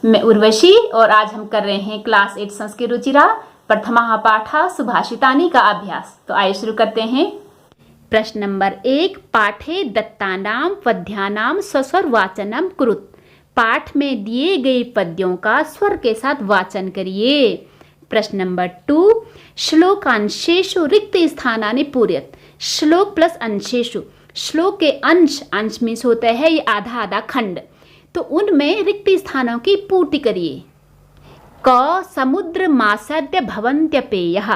मैं उर्वशी और आज हम कर रहे हैं क्लास 8 संस्कृत रुचिरा प्रथमा पाठा सुभाषितानि का अभ्यास। तो आइए शुरू करते हैं। प्रश्न नंबर 1, पाठे दत्तानां पद्यानां सस्वर वाचनम कुरुत। पाठ में दिए गए पद्यों का स्वर के साथ वाचन करिए। प्रश्न नंबर 2, श्लोकांशेषु रिक्त स्थानानि पूरयत। श्लोक प्लस अंशेषु, श्लोक के अंश मीन्स होता है ये आधा आधा खंड, तो उनमें रिक्त स्थानों की पूर्ति करिए। क समुद्र मासाद्य भवन्त्यपेयः,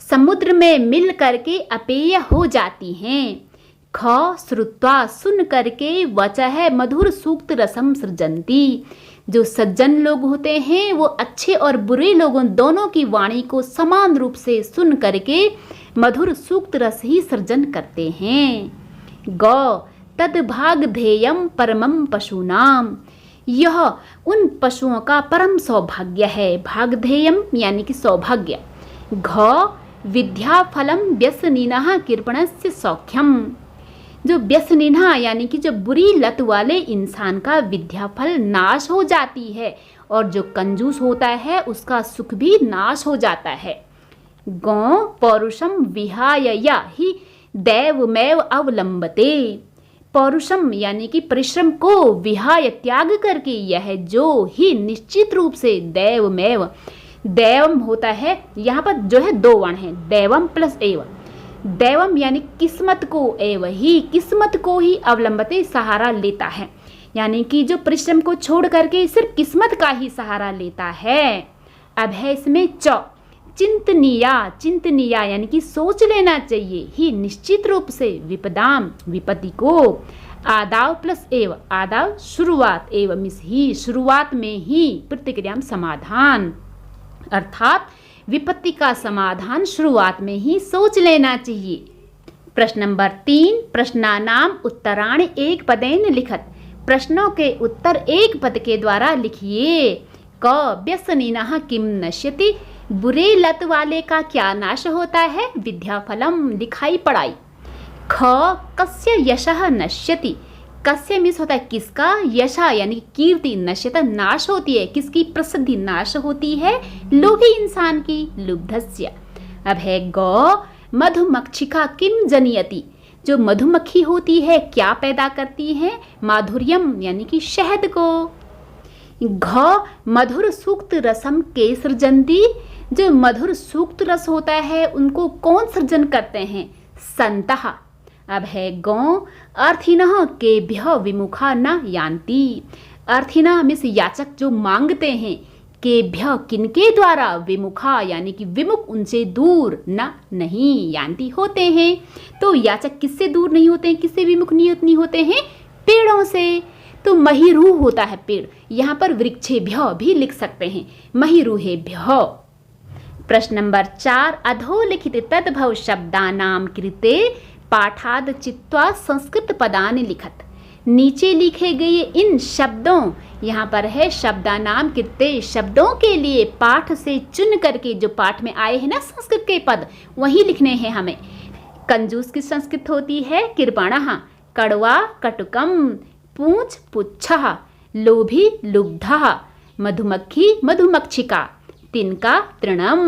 समुद्र में मिल करके अपेय हो जाती हैं। ख श्रुत्वा, सुन करके वचः मधुर सूक्त रसम सृजन्ति। जो सज्जन लोग होते हैं वो अच्छे और बुरे लोगों दोनों की वाणी को समान रूप से सुन करके मधुर सूक्त रस ही सृजन करते हैं। ग तद्भाग ध्येयम परमम पशूनाम, यह उन पशुओं का परम सौभाग्य है। भागधेयम यानी कि सौभाग्य। घ विद्याफलम व्यसनिनः कृपणस्य सौख्यम, जो व्यसनिनः यानी कि जो बुरी लत वाले इंसान का विद्याफल नाश हो जाती है और जो कंजूस होता है उसका सुख भी नाश हो जाता है। गौ पौरुषम विहाय या ही दैवमेव अवलंबते, पौरुषम यानी कि परिश्रम को विहाय त्याग करके यह जो ही निश्चित रूप से दैवमेव, दैवम होता है यहाँ पर जो है दो वर्ण है, दैवम प्लस एव। दैवम यानी किस्मत को, एव ही किस्मत को ही अवलंबते सहारा लेता है, यानी कि जो परिश्रम को छोड़ करके सिर्फ किस्मत का ही सहारा लेता है। अब है इसमें च चिंतनीया, चिंतनीया यानी कि सोच लेना चाहिए ही निश्चित रूप से विपदाम, विपत्ति को। आदाव प्लस एव, आदाव शुरुआत, एव मिस ही शुरुआत में ही, प्रतिक्रिया समाधान, अर्थात विपत्ति का समाधान शुरुआत में ही सोच लेना चाहिए। प्रश्न नंबर 3, प्रश्नानाम उत्तराणि एक पदेन लिखत। प्रश्नों के उत्तर एक पद के द्वारा लिखिए। क व्यसनिनः किम नश्यति, बुरे लत वाले का क्या नाश होता है। विद्याफलम, लिखाई पढ़ाई। ख कस्य यशः नश्यति, कस्य मिस होता है किसका, यशः यानी कीर्ति, नश्यत नाश होती है, किसकी प्रसिद्धि नाश होती है, लोभी इंसान की, लुब्धस्य। अब है ग मधुमक्षिका किम जनयति, जो मधुमक्खी होती है क्या पैदा करती है, माधुर्यम यानी कि शहद को। घ मधुर सूक्त रसम के सृजन्ति, जो मधुर सूक्त रस होता है उनको कौन सृजन करते हैं, संतः। अब है गौ अर्थिनः केभ्यः विमुखा न यान्ति, अर्थिनः मिस याचक जो मांगते हैं, केभ्यः किनके द्वारा, विमुखा यानी कि विमुख उनसे दूर, न नहीं यान्ति होते हैं। तो याचक किससे दूर नहीं होते हैं, किससे विमुख नहीं होते हैं, पेड़ों से। तो महिरूह होता है पेड़, यहाँ पर वृक्षेभ्यः भी लिख सकते हैं, महिरूहेभ्यः। प्रश्न नंबर 4, अधोलिखित तद्भव शब्दानां कृते पाठाद चित्वा संस्कृत पदानि लिखत। नीचे लिखे गए इन शब्दों, यहाँ पर है शब्दानां कृते, शब्दों के लिए पाठ से चुन करके जो पाठ में आए हैं ना संस्कृत के पद, वही लिखने हैं हमें। कंजूस की संस्कृत होती है कृपणः, कड़वा कटुकम, पूंछ पुच्छः, लोभी लुब्धः, मधुमक्खी मधुमक्षिका, तिनका तृणम।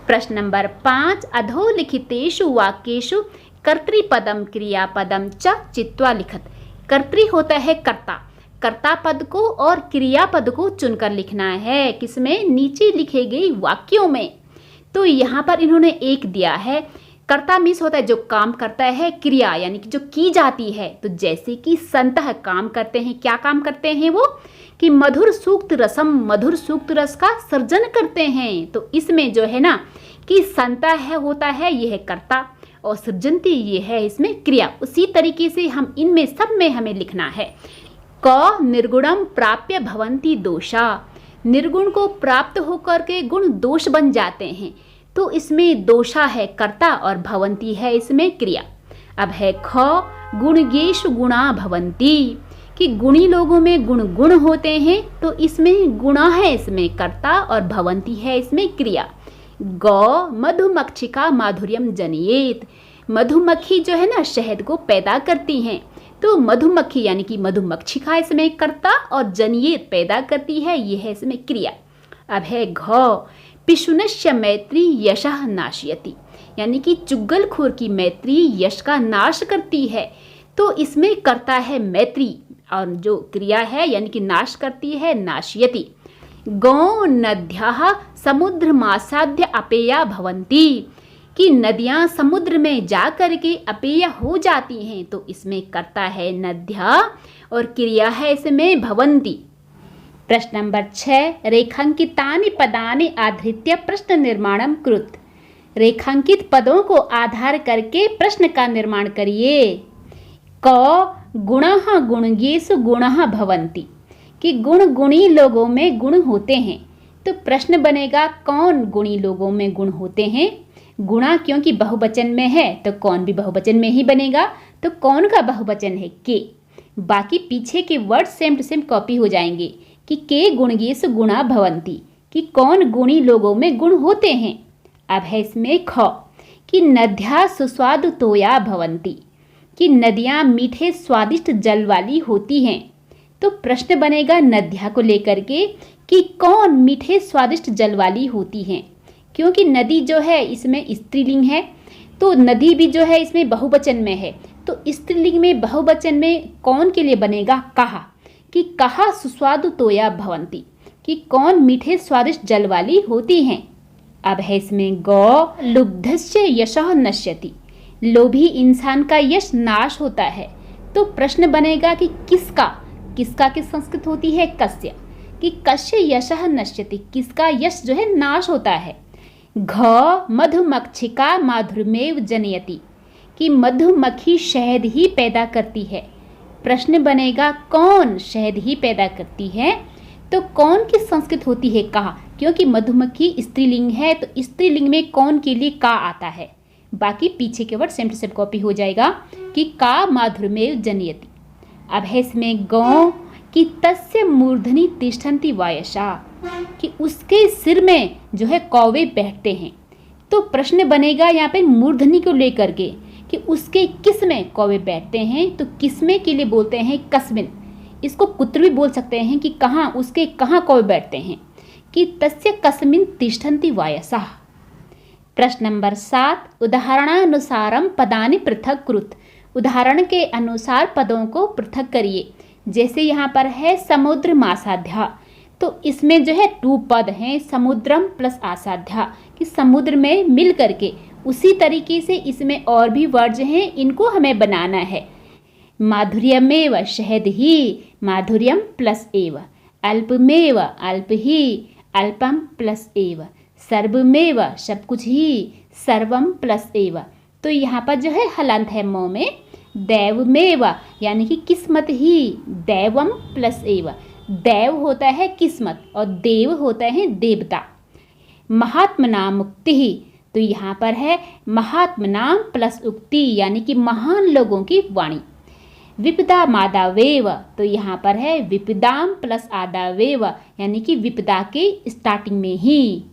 प्रश्न नंबर 5, अधोलिखितेषु वाक्येषु कर्तृपदम क्रियापदम च चित्वा लिखत। कर्तृ होता है कर्ता, कर्ता पद को और क्रियापद को चुनकर लिखना है, किसमें, नीचे लिखे गए वाक्यों में। तो यहाँ पर इन्होंने एक दिया है, कर्ता मीन्स होता है जो काम करता है, क्रिया यानी कि जो की जाती है। तो जैसे कि संतः काम करते हैं, क्या काम करते हैं वो, कि मधुर सूक्त रसम, मधुर सूक्त रस का सर्जन करते हैं। तो इसमें जो है ना कि संता है होता है ये है कर्ता और सृजन्ति ये है इसमें क्रिया। उसी तरीके से हम इनमें सब में हमें लिखना है। क निर्गुणम प्राप्य भवन्ति दोषा, निर्गुण को प्राप्त होकर के गुण दोष बन जाते हैं। तो इसमें दोषा है कर्ता और भवन्ति है इसमें क्रिया। अब है ख गुणगेषु गुणा भवन्ति, कि गुणी लोगों में गुण होते हैं। तो इसमें गुणा है इसमें कर्ता और भवन्ति है इसमें क्रिया। गौ मधुमक्षिका माधुर्यम जनयेत, मधुमक्खी जो है ना शहद को पैदा करती हैं। तो मधुमक्खी यानी कि मधुमक्षिका इसमें कर्ता और जनयेत पैदा करती है, ये है इसमें क्रिया। अब है घ, पिशुनस्य मैत्री यशः नाशयति, यानी कि चुगलखोर की मैत्री यश का नाश करती है। तो इसमें करता है मैत्री और जो क्रिया है यानी कि नाश करती है नाशयति। गौ नद्याः समुद्रमासाद्य अपेया भवन्ति, कि नदियाँ समुद्र में जा करके अपेय हो जाती हैं। तो इसमें करता है नद्या और क्रिया है इसमें भवन्ति। प्रश्न नंबर 6, रेखांकितानि पदानि आधृत्य प्रश्न निर्माणम कृत। रेखांकित पदों को आधार करके प्रश्न का निर्माण करिए। क, गुणः गुणगेषु गुणः भवन्ति, कि गुण गुणी लोगों में गुण होते हैं। तो प्रश्न बनेगा कौन गुणी लोगों में गुण होते हैं। गुणा क्योंकि बहुवचन में है तो कौन भी बहुवचन में ही बनेगा। तो कौन का बहुवचन है के। बाकी पीछे के word same to same copy हो जाएंगे कि के गुणगेषु गुणा भवन्ति, कि कौन गुणी लोगों में गुण होते हैं। अब है इसमें ख, कि नद्या सुस्वादु तोया भवन्ति, कि नदियाँ मीठे स्वादिष्ट जल वाली होती हैं। तो प्रश्न बनेगा नदिया को लेकर के कि कौन मीठे स्वादिष्ट जल वाली होती हैं। क्योंकि नदी जो है इसमें स्त्रीलिंग है, तो नदी भी जो है इसमें बहुवचन में है। तो स्त्रीलिंग में बहुवचन में कौन के लिए बनेगा कहा, कि कहा सुस्वादु तोया भवन्ति, कि कौन मीठे स्वादिष्ट जल वाली होती हैं। अब है इसमें गौ, लुब्धस्य यशः नश्यति, लोभी इंसान का यश नाश होता है। तो प्रश्न बनेगा कि किसका, किसका की संस्कृत होती है कस्य, कि कस्य यशः नश्यति, किसका यश जो है नाश होता है। घ, मधुमक्षिका माधुर्यमेव जनयति, कि मधुमक्खी शहद ही पैदा करती है। प्रश्न बनेगा कौन शहद ही पैदा करती है। तो कौन की संस्कृत होती है कहा, क्योंकि मधुमक्खी स्त्रीलिंग है तो स्त्रीलिंग में कौन के लिए का आता है। बाकी पीछे के word same to same copy हो जाएगा कि का माधुर्यमेव जनयति। अब है इसमें गौ, कि तस्य मूर्धनि तिष्ठन्ति वायसा, कि उसके सिर में जो है कौवे बैठते हैं। तो प्रश्न बनेगा यहाँ पे मूर्धनि को लेकर के कि उसके किस में कौवे बैठते हैं। तो किसमें के लिए बोलते हैं कस्मिन, इसको कुत्र भी बोल सकते हैं कि कहाँ, उसके कहाँ कौवे बैठते हैं, कि तस्य कस्मिन तिष्ठन्ति वायसा। प्रश्न नंबर 7, उदाहरणानुसारम पदानि पृथक कृत, उदाहरण के अनुसार पदों को पृथक करिए। जैसे यहाँ पर है समुद्र मासाध्या, तो इसमें जो है 2 पद हैं, समुद्रम प्लस आसाध्या, कि समुद्र में मिल करके। उसी तरीके से इसमें और भी वर्ड्स हैं, इनको हमें बनाना है। माधुर्यमेव शहद ही, माधुर्यम प्लस एव, अल्पमेव अल्प ही, अल्पम प्लस एव, सर्वमेव सब कुछ ही, सर्वम प्लस एव। तो यहाँ पर जो है हलंत है मो में, दैवमेव यानी कि किस्मत ही, दैवम प्लस एव। दैव होता है किस्मत और देव होता है देवता। महात्मना मुक्ति ही, तो यहाँ पर है महात्मनाम प्लस उक्ति यानी कि महान लोगों की वाणी। विपदा मादावेव, तो यहाँ पर है विपदाम प्लस आदावेव यानी कि विपदा के स्टार्टिंग में ही।